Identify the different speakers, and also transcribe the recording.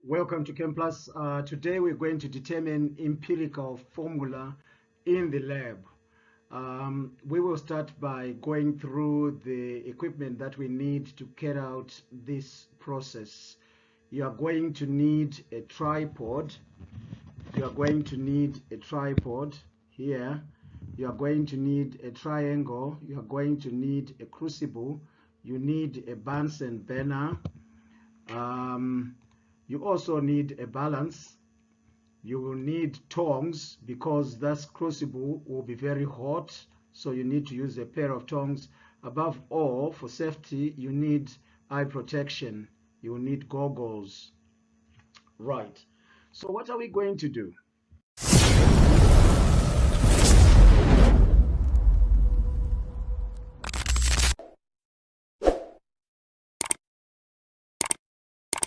Speaker 1: Welcome to ChemPlus. Today we're going to determine empirical formula in the lab. We will start by going through the equipment that we need to carry out this process. You are going to need a tripod. You are going to need a tripod here. You are going to need a triangle. You are going to need a crucible. You need a Bunsen burner. You also need a balance. You will need tongs because that crucible will be very hot, so you need to use a pair of tongs. Above all, for safety, you need eye protection. You will need goggles. Right. So what are we going to do?